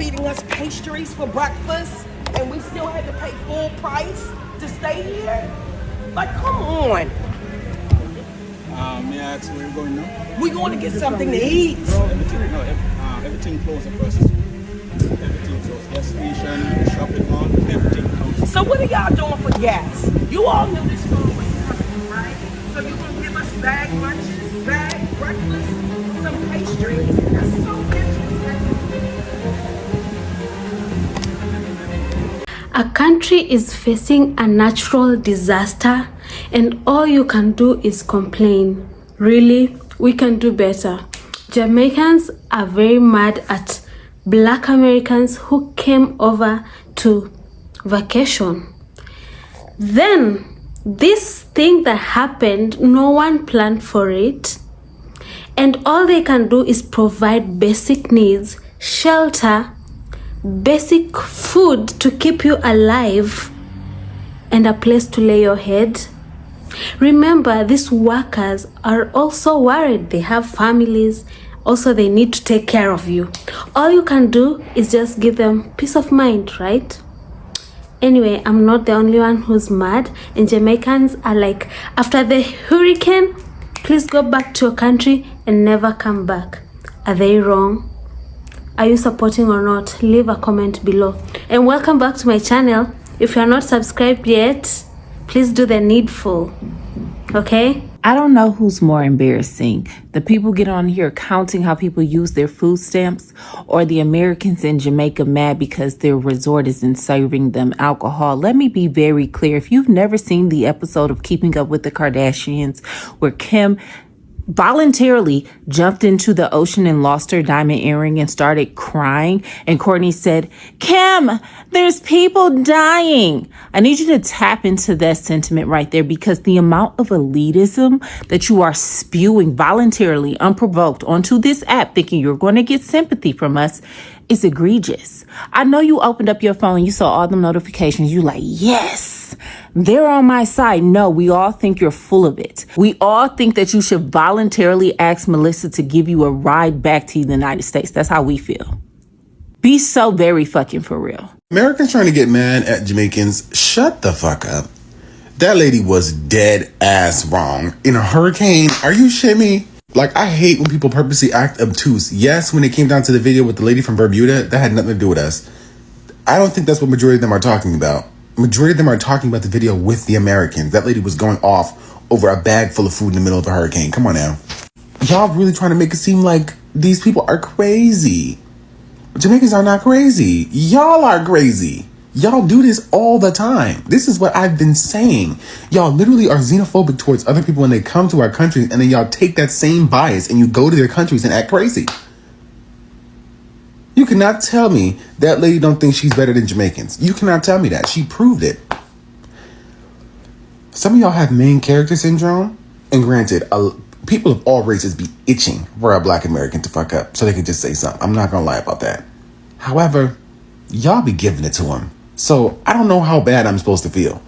feeding us pastries for breakfast, and we still had to pay full price to stay here? Like, come on. May I ask where you're going now? We're going to get something to eat. Everything closed across the street. Everything closed. Gas station, shopping mall, everything closed. So what are y'all doing for gas? You all knew this food was coming, right? So you're going to give us bag lunches, bag breakfast, some pastries? That's so interesting. A country is facing a natural disaster and all you can do is complain. Really, we can do better. Jamaicans are very mad at Black Americans who came over to vacation. Then, this thing that happened, no one planned for it. And all they can do is provide basic needs, shelter, basic food to keep you alive, and a place to lay your head. Remember, these workers are also worried. They have families. Also, they need to take care of you. All you can do is just give them peace of mind, right? Anyway, I'm not the only one who's mad. And Jamaicans are like, after the hurricane, please go back to your country and never come back. Are they wrong? Are you supporting or not? Leave a comment below. And welcome back to my channel. If you're not subscribed yet, please do the needful. Okay? I don't know who's more embarrassing. The people get on here counting how people use their food stamps, or the Americans in Jamaica mad because their resort isn't serving them alcohol. Let me be very clear. If you've never seen the episode of Keeping Up with the Kardashians where Kim voluntarily jumped into the ocean and lost her diamond earring and started crying, and Courtney said, "Kim, there's people dying." I need you to tap into that sentiment right there, because the amount of elitism that you are spewing voluntarily, unprovoked, onto this app thinking you're going to get sympathy from us is egregious. I know you opened up your phone, you saw all the notifications, you like, yes, they're on my side. No, we all think you're full of it. We all think that you should voluntarily ask Melissa to give you a ride back to the United States. That's how we feel. Be so very fucking for real. Americans trying to get mad at Jamaicans, shut the fuck up. That lady was dead ass wrong. In a hurricane, are you shitting me? Like, I hate when people purposely act obtuse. Yes, when it came down to the video with the lady from Bermuda, that had nothing to do with us. I don't think that's what majority of them are talking about. Majority of them are talking about the video with the Americans. That lady was going off over a bag full of food in the middle of a hurricane. Come on now. Y'all really trying to make it seem like these people are crazy. Jamaicans are not crazy. Y'all are crazy. Y'all do this all the time. This is what I've been saying. Y'all literally are xenophobic towards other people when they come to our countries, and then y'all take that same bias and you go to their countries and act crazy. You cannot tell me that lady don't think she's better than Jamaicans. You cannot tell me that. She proved it. Some of y'all have main character syndrome, and granted, people of all races be itching for a Black American to fuck up so they can just say something. I'm not gonna lie about that. However, y'all be giving it to them. So I don't know how bad I'm supposed to feel.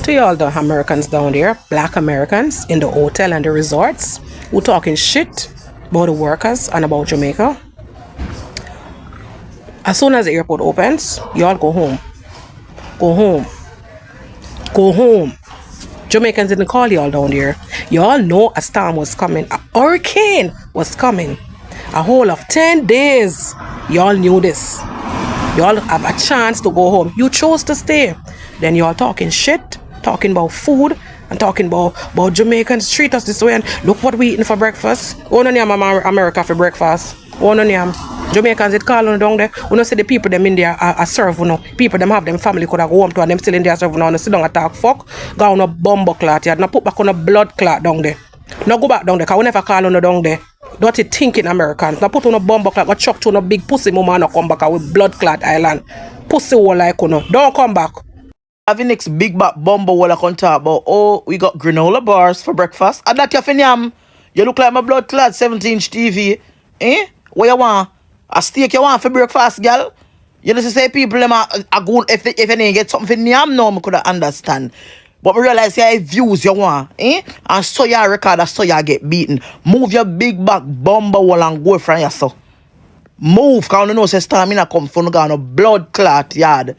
To y'all the Americans down there, Black Americans in the hotel and the resorts, who talking shit about the workers and about Jamaica. As soon as the airport opens, y'all go home. Go home. Go home. Jamaicans didn't call y'all down there. Y'all know a storm was coming. A hurricane was coming. A whole of 10 days. Y'all knew this. Y'all have a chance to go home. You chose to stay. Then y'all talking shit, talking about food, and talking about Jamaicans treat us this way, and look what we eating for breakfast. One on America for breakfast. One on Jamaicans it call on down there. We don't see the people them in there are serve, you know. People them have them family could have go home to, and them still in there serve, you know, and sit down and talk fuck. Go on a bumbo clot, you no put back on a blood clot down there. No go back down there, cause we never call on down there. Don't you thinking Americans? Now put on a bomb clot, go chuck to a big pussy mama and come back with blood clot island. Pussy hole like you know. Don't come back. Have the next big back bumbo wall I can talk about. Oh, we got granola bars for breakfast. And that you finyam. You look like my blood clot 17-inch TV. Eh? What you want? A steak you want for breakfast, girl? You know say people them are good if you didn't get something for nyam now, I could understand. But we realize your views you want, eh? And so you record, so you get beaten. Move your big back bumbo wall and go from yourself. Move, cause you know say stamina come from no blood clot yard.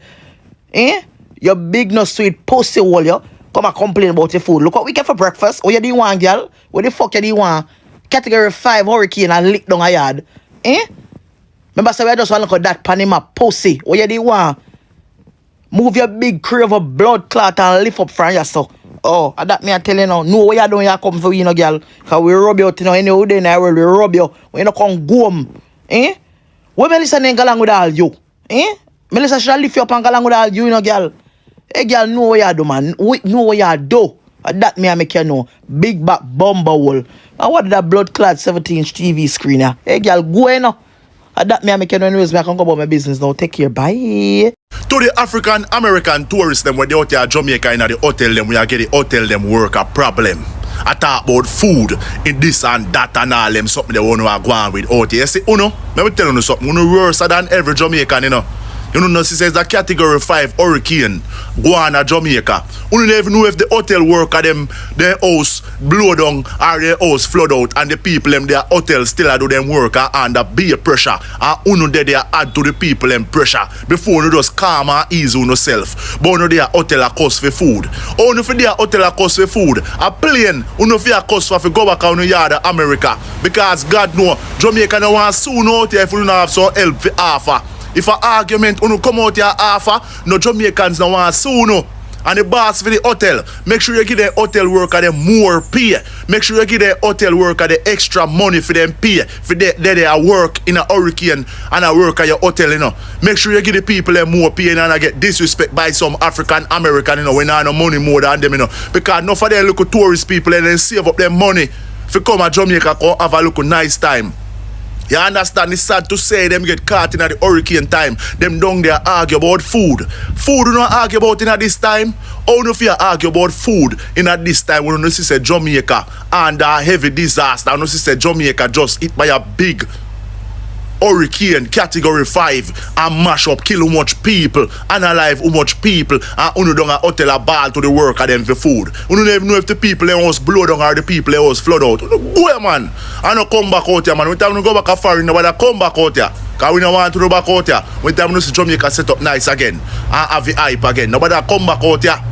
Eh? Your big no sweet pussy hole you. Come and complain about your food. Look what we get for breakfast. What you do want, girl? What the fuck you do want? Category 5 hurricane and lick down a yard. Eh? Remember say we just want to look at that Panama pussy. What you do want? Move your big crave of blood clot and lift up from yourself. Oh, and that me I tell you now. No way you don't you come for you know, girl. Cause we rub you out, you know, any day in the world, we rub you. When you come go home. Eh? Where Melissa ain't go along with all you? Eh? Melissa should lift you up and go along with all you know, girl. Hey, girl, know what you do, man. Know what you do. That me I make you know. Big back bomber hole. And what did that blood clad 17-inch TV screen here? Hey, girl, go in now. That me I make you know anyways. Me I can go about my business now. Take care. Bye. To the African American tourists them when they out here Jamaica in the hotel them we are get the hotel them work a problem. I talk about food in this and that and all them something they want to go on with out here. You see, let me tell you something. Worse than every Jamaican, you know. You know, she says a category 5 hurricane go on a Jamaica. You don't even know if the hotel worker them their house blow down or their house flood out and the people them their hotel still do them work under beer pressure. And you they add to the people them pressure before you just calm and ease on yourself. But you their hotel a cost for food. Only for their hotel a cost for food. A plane you for a cost for go back on the yard of America. Because God know Jamaica no want soon out here if you don't have some help for offer. If an argument you come out here offer, no Jamaicans no want soon. And the boss for the hotel, make sure you give the hotel worker them more pay. Make sure you give the hotel worker the extra money for them pay. For they work in a hurricane and a work at your hotel, you know. Make sure you give the people them more pay and I get disrespect by some African American, you know, when I no money more than them, you know. Because enough of them look tourist people and they save up their money. If you come to Jamaica, come have a look nice time. You understand? It's sad to say them get caught in the hurricane time. Them down there argue about food. Food you don't argue about in this time. How do you argue about food in this time when you see Jamaica and a heavy disaster? And you see Jamaica just hit by a big hurricane category 5 and mash up, kill how much people, unalive how much people, and you don't a hotel a ball to the worker them for food. You don't even know if the people in house blow down or the people in house flood out. You don't go man. I don't come back out here, man. When time you go back a foreign, nobody come back out here. Because we don't want to go back out here. When time you see Jamaica set up nice again and have the hype again. Nobody come back out here.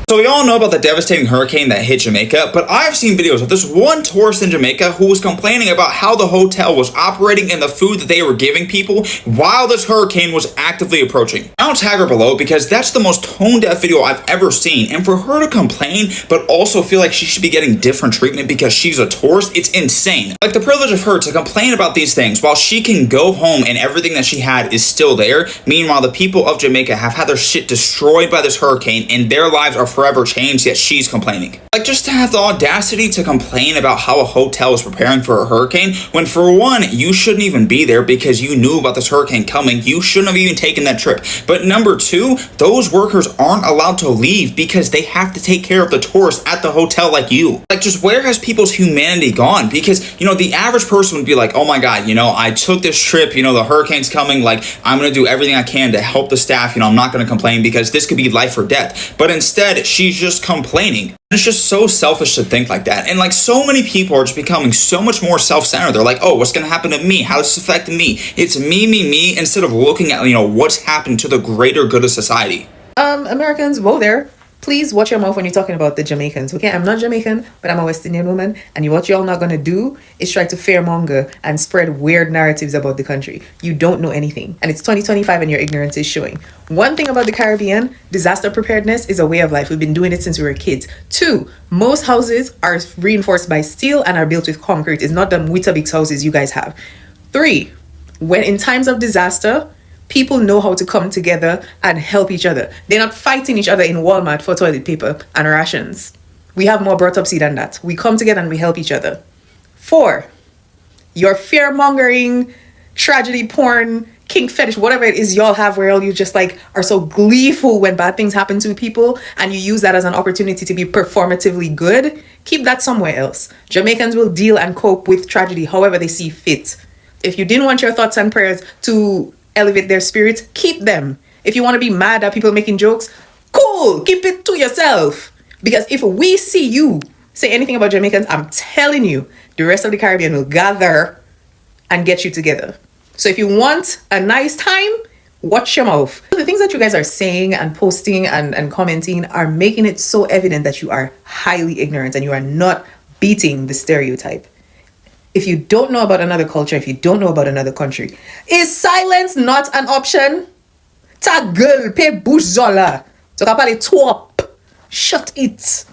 So we all know about the devastating hurricane that hit Jamaica, but I've seen videos of this one tourist in Jamaica who was complaining about how the hotel was operating and the food that they were giving people while this hurricane was actively approaching. I'll tag her below because that's the most tone-deaf video I've ever seen, and for her to complain but also feel like she should be getting different treatment because she's a tourist, it's insane. Like the privilege of her to complain about these things while she can go home and everything that she had is still there. Meanwhile, the people of Jamaica have had their shit destroyed by this hurricane and their lives are forever changed, yet she's complaining. Like, just to have the audacity to complain about how a hotel is preparing for a hurricane, when for one, you shouldn't even be there because you knew about this hurricane coming. You shouldn't have even taken that trip. But number two, those workers aren't allowed to leave because they have to take care of the tourists at the hotel like you. Like, just where has people's humanity gone? Because, you know, the average person would be like, oh my God, you know, I took this trip, you know, the hurricane's coming, like, I'm gonna do everything I can to help the staff, you know, I'm not gonna complain because this could be life or death. But instead, she's just complaining. It's just so selfish to think like that. And like so many people are just becoming so much more self-centered. They're like, oh, what's going to happen to me? How does this affect me? It's me, instead of looking at, you know, what's happened to the greater good of society. Americans, whoa there. Please watch your mouth when you're talking about the Jamaicans, okay? I'm not Jamaican, but I'm a West Indian woman. And what y'all not going to do is try to fearmonger and spread weird narratives about the country. You don't know anything. And it's 2025 and your ignorance is showing. One thing about the Caribbean, disaster preparedness is a way of life. We've been doing it since we were kids. 2, most houses are reinforced by steel and are built with concrete. It's not the Weetabix houses you guys have. 3, when in times of disaster, people know how to come together and help each other. They're not fighting each other in Walmart for toilet paper and rations. We have more autopsy than that. We come together and we help each other. 4, your fear-mongering, tragedy porn, kink fetish, whatever it is y'all have where you just like are so gleeful when bad things happen to people and you use that as an opportunity to be performatively good, keep that somewhere else. Jamaicans will deal and cope with tragedy however they see fit. If you didn't want your thoughts and prayers to elevate their spirits, keep them. If you want to be mad at people making jokes, cool, keep it to yourself. Because if we see you say anything about Jamaicans, I'm telling you, the rest of the Caribbean will gather and get you together. So if you want a nice time, watch your mouth. The things that you guys are saying and posting and commenting are making it so evident that you are highly ignorant and you are not beating the stereotype. If you don't know about another culture, if you don't know about another country, is silence not an option? Ta gueule, pe bouche zola. Tu vas parler trop. Shut it.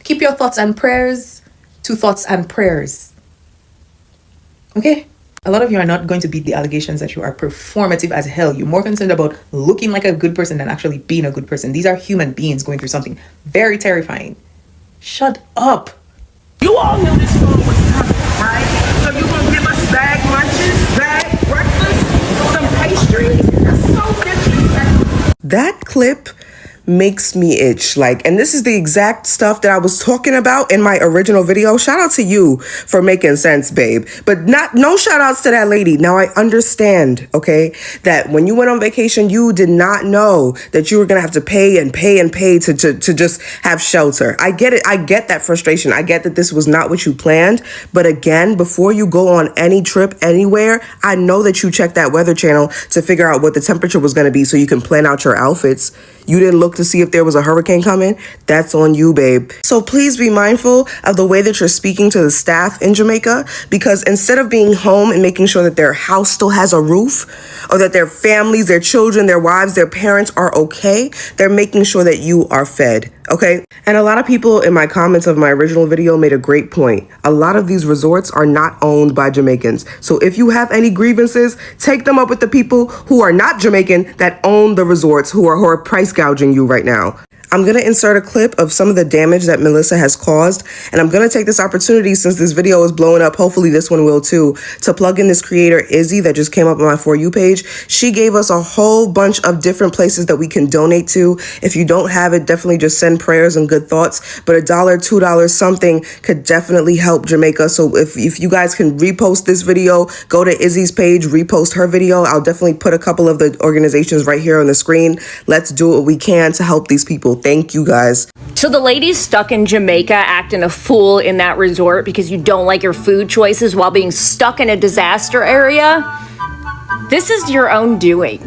Keep your thoughts and prayers to thoughts and prayers. Okay? A lot of you are not going to beat the allegations that you are performative as hell. You're more concerned about looking like a good person than actually being a good person. These are human beings going through something very terrifying. Shut up. You all knew this storm was coming, right? So you gonna give us bag lunches, bag breakfast, some pastries? That's so disrespectful. That clip makes me itch. And this is the exact stuff that I was talking about in my original video. Shout out to you for making sense, babe. But no shout outs to that lady. Now I understand, okay, that when you went on vacation, you did not know that you were gonna have to pay and pay and pay to just have shelter. I get it. I get that frustration. I get that this was not what you planned. But again, before you go on any trip anywhere, I know that you checked that weather channel to figure out what the temperature was gonna be so you can plan out your outfits. You didn't look to see if there was a hurricane coming. That's on you, babe. So please be mindful of the way that you're speaking to the staff in Jamaica, because instead of being home and making sure that their house still has a roof, or that their families, their children, their wives, their parents are okay, they're making sure that you are fed, okay? And a lot of people in my comments of my original video made a great point. A lot of these resorts are not owned by Jamaicans. So if you have any grievances, take them up with the people who are not Jamaican that own the resorts, who are price gouging you right now. I'm going to insert a clip of some of the damage that Melissa has caused, and I'm going to take this opportunity, since this video is blowing up, hopefully this one will too, to plug in this creator Izzy that just came up on my For You page. She gave us a whole bunch of different places that we can donate to. If you don't have it, definitely just send prayers and good thoughts, but $1, $2, something could definitely help Jamaica. So if you guys can repost this video, go to Izzy's page, repost her video. I'll definitely put a couple of the organizations right here on the screen. Let's do what we can to help these people. Thank you, guys. So the ladies stuck in Jamaica acting a fool in that resort because you don't like your food choices while being stuck in a disaster area? This is your own doing.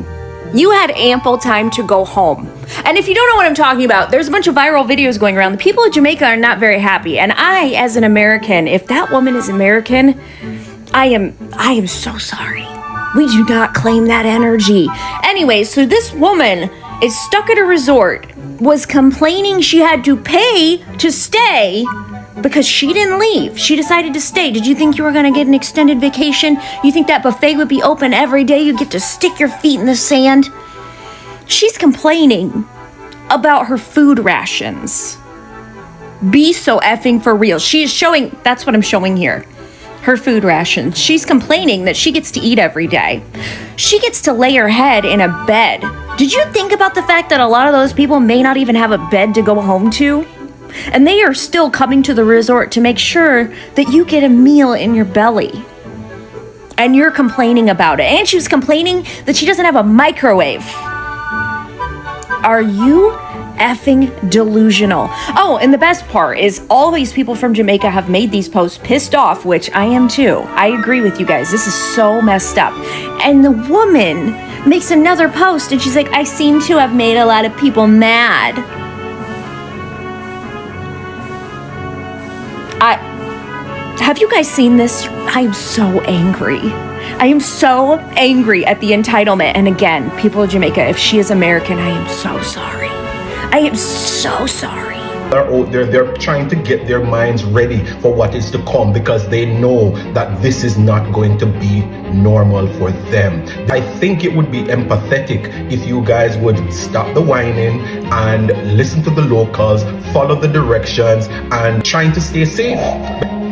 You had ample time to go home. And if you don't know what I'm talking about, there's a bunch of viral videos going around. The people of Jamaica are not very happy. And I, as an American, if that woman is American, I am so sorry. We do not claim that energy. Anyway, so this woman is stuck at a resort, was complaining she had to pay to stay because she didn't leave. She decided to stay. Did you think you were going to get an extended vacation? You think that buffet would be open every day? You get to stick your feet in the sand? She's complaining about her food rations. Be so effing for real. She is showing, that's what I'm showing here, her food rations. She's complaining that she gets to eat every day. She gets to lay her head in a bed. Did you think about the fact that a lot of those people may not even have a bed to go home to? And they are still coming to the resort to make sure that you get a meal in your belly. And you're complaining about it. And she was complaining that she doesn't have a microwave. Are you effing delusional? Oh, and the best part is all these people from Jamaica have made these posts pissed off, which I am too. I agree with you guys. This is so messed up. And the woman makes another post and she's like, I seem to have made a lot of people mad. Have you guys seen this? I am so angry. I am so angry at the entitlement. And again, people of Jamaica, if she is American, I am so sorry. I am so sorry. They're out there, they're trying to get their minds ready for what is to come because they know that this is not going to be normal for them. I think it would be empathetic if you guys would stop the whining and listen to the locals, follow the directions, and trying to stay safe.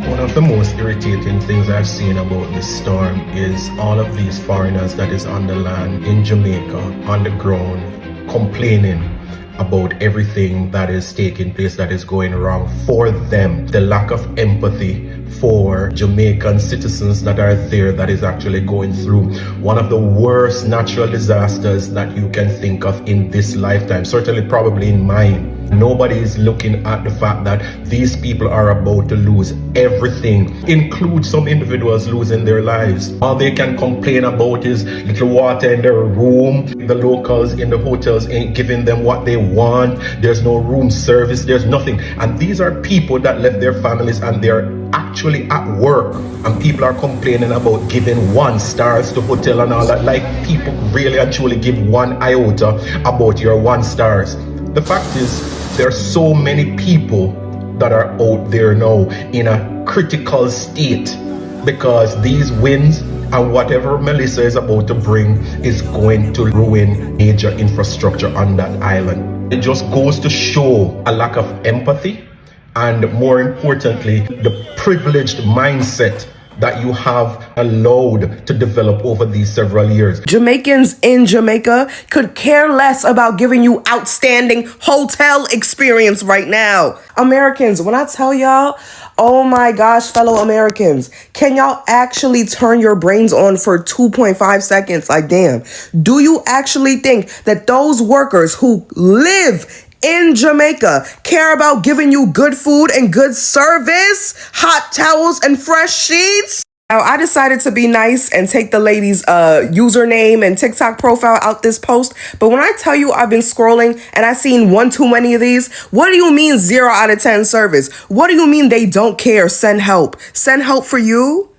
One of the most irritating things I've seen about this storm is all of these foreigners that is on the land in Jamaica, on the ground, complaining about everything that is taking place, that is going wrong for them. The lack of empathy for Jamaican citizens that are there, that is actually going through one of the worst natural disasters that you can think of in this lifetime, certainly probably in mine. Nobody is looking at the fact that these people are about to lose everything, include some individuals losing their lives. All they can complain about is little water in their room. The locals in the hotels ain't giving them what they want. There's no room service, there's nothing. And these are people that left their families and they're actually at work, and people are complaining about giving 1 stars to hotel and all that, like people really and truly give 1 iota about your 1 stars. The fact is, there are so many people that are out there now in a critical state because these winds and whatever Melissa is about to bring is going to ruin major infrastructure on that island. It just goes to show a lack of empathy, and more importantly, the privileged mindset that you have allowed to develop over these several years. Jamaicans in Jamaica could care less about giving you outstanding hotel experience right now. Americans, when I tell y'all, oh my gosh, fellow Americans, can y'all actually turn your brains on for 2.5 seconds? Like, damn, do you actually think that those workers who live in Jamaica care about giving you good food and good service, hot towels and fresh sheets? Now, I decided to be nice and take the lady's username and TikTok profile out this post. But when I tell you I've been scrolling and I've seen one too many of these, what do you mean 0 out of 10 service? What do you mean they don't care? Send help. Send help for you?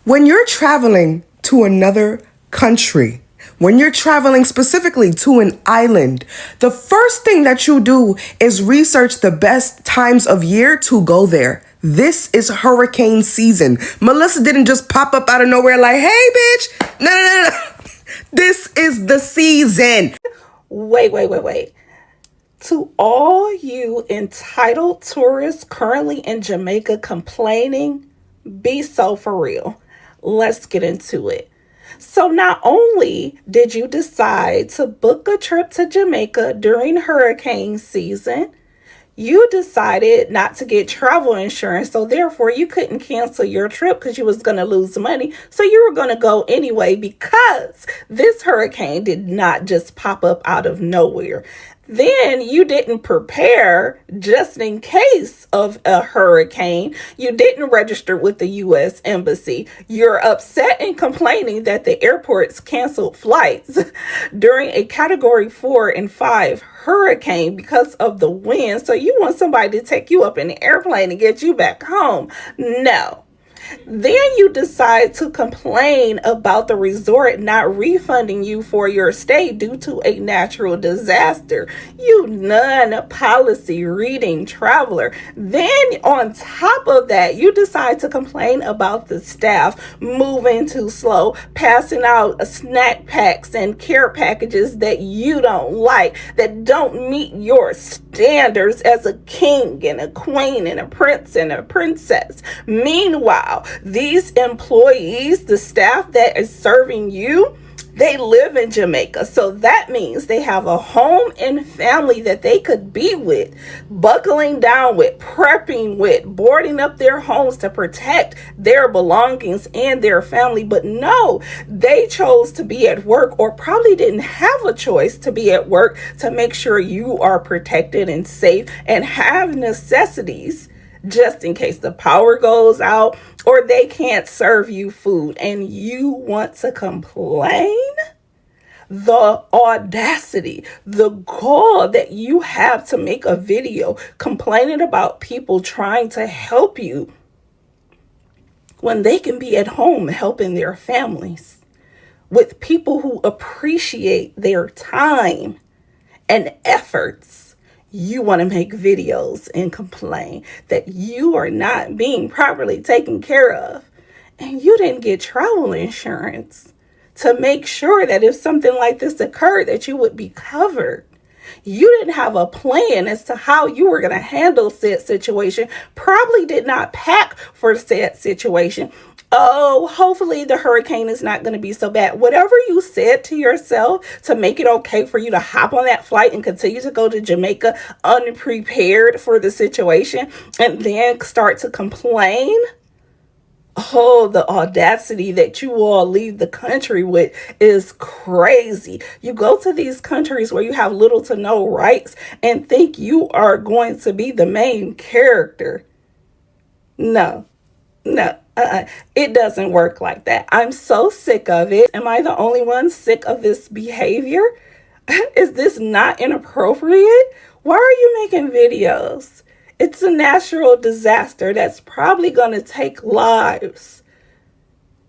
When you're traveling to another country, when you're traveling specifically to an island, the first thing that you do is research the best times of year to go there. This is hurricane season. Melissa didn't just pop up out of nowhere like, hey, bitch. No. This is the season. Wait. To all you entitled tourists currently in Jamaica complaining, be so for real. Let's get into it. So not only did you decide to book a trip to Jamaica during hurricane season, you decided not to get travel insurance, so therefore you couldn't cancel your trip because you was going to lose money. So you were going to go anyway because this hurricane did not just pop up out of nowhere. Then you didn't prepare just in case of a hurricane. You didn't register with the U.S. Embassy. You're upset and complaining that the airports canceled flights during a Category 4 and 5 hurricane because of the wind. So you want somebody to take you up in the airplane and get you back home. No. Then you decide to complain about the resort not refunding you for your stay due to a natural disaster. You non-policy reading traveler. Then on top of that, you decide to complain about the staff moving too slow, passing out snack packs and care packages that you don't like, that don't meet your standards as a king and a queen and a prince and a princess. Meanwhile, these employees, the staff that is serving you, they live in Jamaica. So that means they have a home and family that they could be with, buckling down with, prepping with, boarding up their homes to protect their belongings and their family. But no, they chose to be at work, or probably didn't have a choice to be at work, to make sure you are protected and safe and have necessities just in case the power goes out or they can't serve you food, and you want to complain? The audacity, the gall that you have to make a video complaining about people trying to help you when they can be at home helping their families with people who appreciate their time and efforts. You want to make videos and complain that you are not being properly taken care of, and you didn't get travel insurance to make sure that if something like this occurred, that you would be covered. You didn't have a plan as to how you were going to handle said situation, probably did not pack for said situation. Oh, hopefully the hurricane is not going to be so bad. Whatever you said to yourself to make it okay for you to hop on that flight and continue to go to Jamaica unprepared for the situation and then start to complain Oh, the audacity that you all leave the country with is crazy. You go to these countries where you have little to no rights and think you are going to be the main character. No, no, it doesn't work like that. I'm so sick of it. Am I the only one sick of this behavior? Is this not inappropriate? Why are you making videos? It's a natural disaster that's probably going to take lives,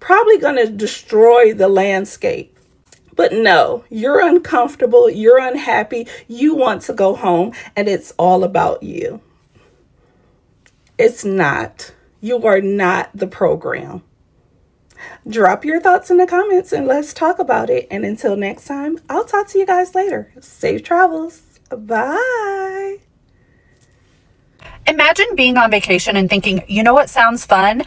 probably going to destroy the landscape. But no, you're uncomfortable, you're unhappy, you want to go home, and it's all about you. It's not. You are not the program. Drop your thoughts in the comments and let's talk about it. And until next time, I'll talk to you guys later. Safe travels. Bye. Imagine being on vacation and thinking, you know what sounds fun?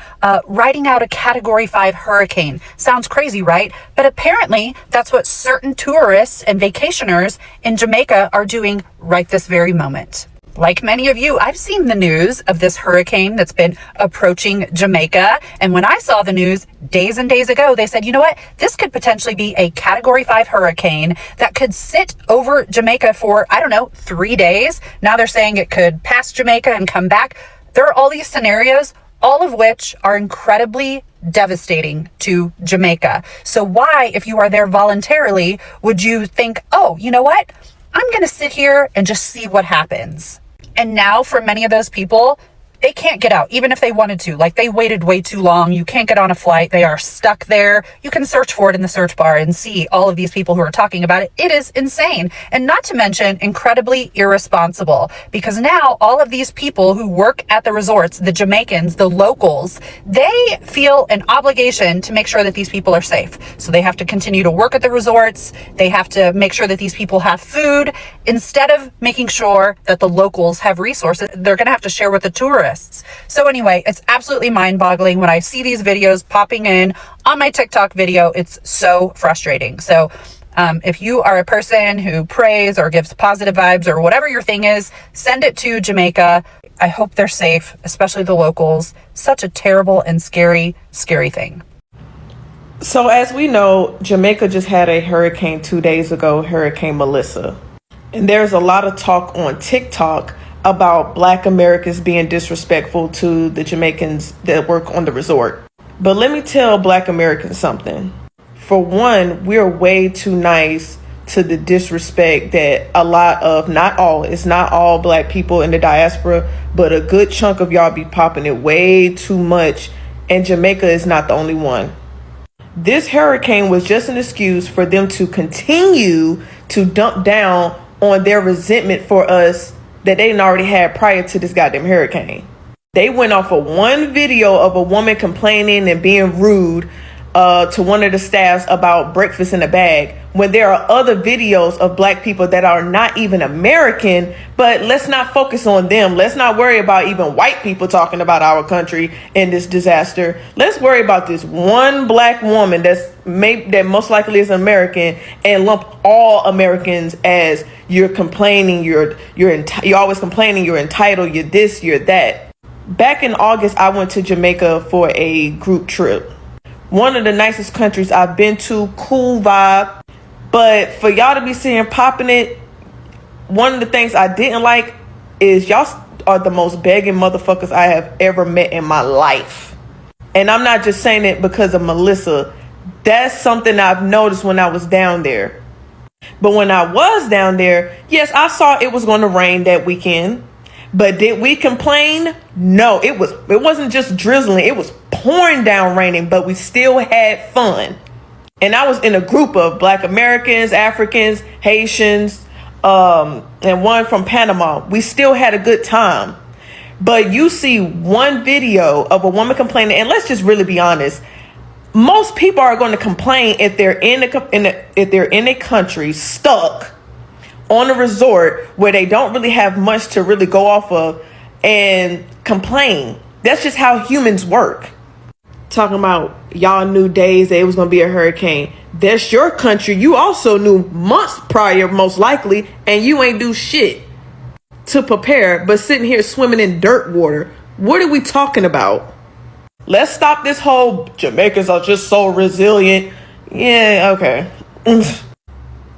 Riding out a Category 5 hurricane. Sounds crazy, right? But apparently, that's what certain tourists and vacationers in Jamaica are doing right this very moment. Like many of you, I've seen the news of this hurricane that's been approaching Jamaica. And when I saw the news days and days ago, they said, you know what? This could potentially be a Category 5 hurricane that could sit over Jamaica for, 3 days. Now they're saying it could pass Jamaica and come back. There are all these scenarios, all of which are incredibly devastating to Jamaica. So why, if you are there voluntarily, would you think, oh, you know what? I'm going to sit here and just see what happens. And now for many of those people, they can't get out, even if they wanted to. Like, they waited way too long. You can't get on a flight. They are stuck there. You can search for it in the search bar and see all of these people who are talking about it. It is insane. And not to mention incredibly irresponsible, because now all of these people who work at the resorts, the Jamaicans, the locals, they feel an obligation to make sure that these people are safe. So they have to continue to work at the resorts. They have to make sure that these people have food. Instead of making sure that the locals have resources, they're going to have to share with the tourists. So anyway, it's absolutely mind-boggling when I see these videos popping in on my TikTok video. It's so frustrating. So if you are a person who prays or gives positive vibes or whatever your thing is, send it to Jamaica. I hope they're safe, especially the locals. Such a terrible and scary, scary thing. So as we know, Jamaica just had a hurricane 2 days ago, Hurricane Melissa. And there's a lot of talk on TikTok about Black Americans being disrespectful to the Jamaicans that work on the resort. But let me tell Black Americans something. For one, we're way too nice to the disrespect that a lot of, it's not all Black people in the diaspora, but a good chunk of y'all be popping it way too much. And Jamaica is not the only one. This hurricane was just an excuse for them to continue to dump down on their resentment for us that they didn't already had prior to this goddamn hurricane. They went off of one video of a woman complaining and being rude to one of the staffs about breakfast in a bag, when there are other videos of Black people that are not even American. But let's not focus on them. Let's not worry about even white people talking about our country in this disaster. Let's worry about this one Black woman that most likely is American, and lump all Americans as you're complaining, you're always complaining, you're entitled, you're this, you're that. Back in August, I went to Jamaica for a group trip. One of the nicest countries I've been to, cool vibe. But for y'all to be seeing popping it, one of the things I didn't like is y'all are the most begging motherfuckers I have ever met in my life. And I'm not just saying it because of Melissa. That's something I've noticed when I was down there. But when I was down there, yes, I saw it was going to rain that weekend. But did we complain? No, it wasn't just drizzling. It was pouring down raining, but we still had fun. And I was in a group of Black Americans, Africans, Haitians, and one from Panama. We still had a good time. But you see one video of a woman complaining, and let's just really be honest. Most people are going to complain if they're in a country stuck on a resort where they don't really have much to really go off of and complain. That's just how humans work. Talking about y'all knew days that it was going to be a hurricane. That's your country. You also knew months prior, most likely, and you ain't do shit to prepare, but sitting here swimming in dirt water. What are we talking about? Let's stop this whole Jamaicans are just so resilient. Yeah, okay.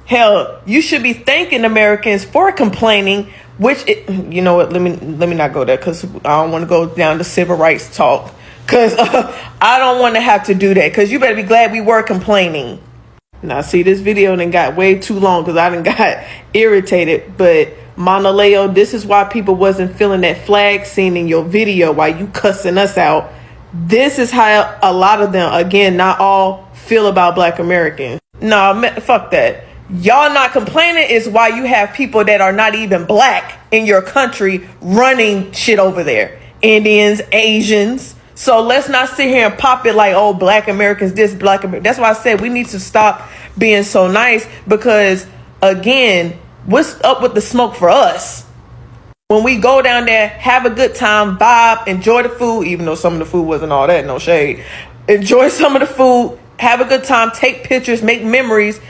Hell, you should be thanking Americans for complaining, you know what, let me not go there because I don't want to go down the civil rights talk because I don't want to have to do that because you better be glad we were complaining. Now, see, this video then got way too long because I done got irritated, but Monaleo, this is why people wasn't feeling that flag scene in your video while you cussing us out. This is how a lot of them, again, not all, feel about Black Americans. Nah, fuck that. Y'all not complaining is why you have people that are not even Black in your country running shit over there. Indians, Asians. So let's not sit here and pop it like, oh, Black Americans, this, Black Americans. That's why I said we need to stop being so nice because, again, what's up with the smoke for us? When we go down there, have a good time, vibe, enjoy the food, even though some of the food wasn't all that, no shade. Enjoy some of the food, have a good time, take pictures, make memories.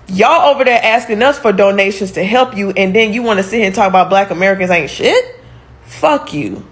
Y'all over there asking us for donations to help you, and then you want to sit here and talk about Black Americans ain't shit? Fuck you.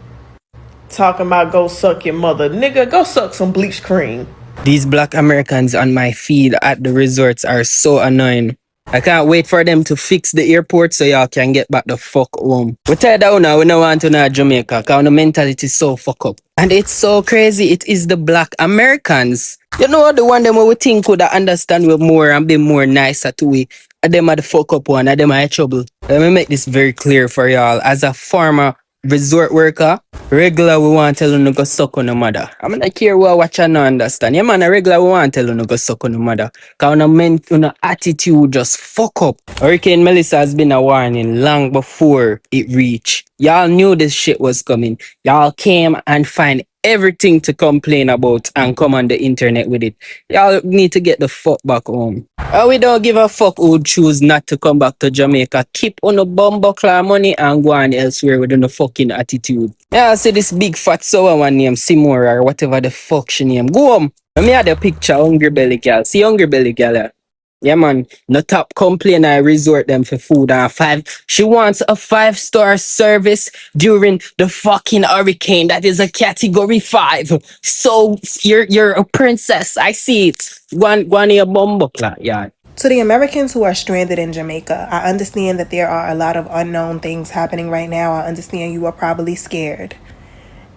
Talking about go suck your mother. Nigga, go suck some bleach cream. These Black Americans on my feed at the resorts are so annoying. I can't wait for them to fix the airport so y'all can get back the fuck home. We tired down now, we don't want to know Jamaica because the mentality is so fuck up. And it's so crazy, it is the Black Americans. You know the one them we think could understand we more and be more nicer to we. And them are the fuck up one, and them are in trouble. Let me make this very clear for y'all. As a former resort worker, regular we want to tell you to go suck on the mother. I'm not care what watch and not understand. Yeah man, a regular we want to tell you to go suck on the mother. Cause on attitude just fuck up. Hurricane Melissa has been a warning long before it reached. Y'all knew this shit was coming. Y'all came and find everything to complain about and come on the internet with it. Y'all need to get the fuck back home. We don't give a fuck who choose not to come back to Jamaica. Keep on the bumbuckler money and go on elsewhere with no fucking attitude. Yeah, I see this big fat sour one named Seymour or whatever the fuck she name. Go home. Let me have the picture Hungry Belly Girl. See Hungry Belly Girl. Yeah man, no top complain I resort them for food and 5. She wants a 5-star service during the fucking hurricane. That is a category 5. So you're a princess. I see it. One your bumbleclot, yeah. To the Americans who are stranded in Jamaica, I understand that there are a lot of unknown things happening right now. I understand you are probably scared.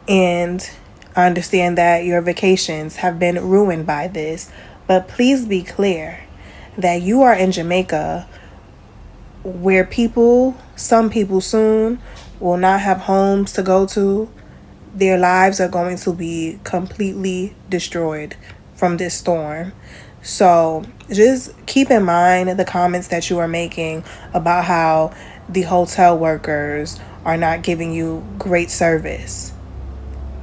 And I understand that your vacations have been ruined by this. But please be clear that you are in Jamaica where some people soon will not have homes to go to. Their lives are going to be completely destroyed from this storm. So just keep in mind the comments that you are making about how the hotel workers are not giving you great service.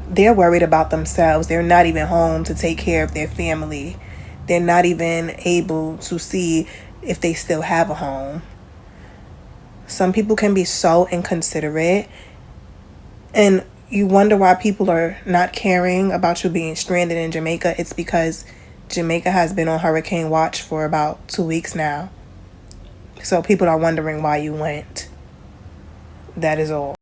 They're worried about themselves. They're not even home to take care of their family. They're not even able to see if they still have a home. Some people can be so inconsiderate, and you wonder why people are not caring about you being stranded in Jamaica. It's because Jamaica has been on hurricane watch for about 2 weeks now. So people are wondering why you went. That is all.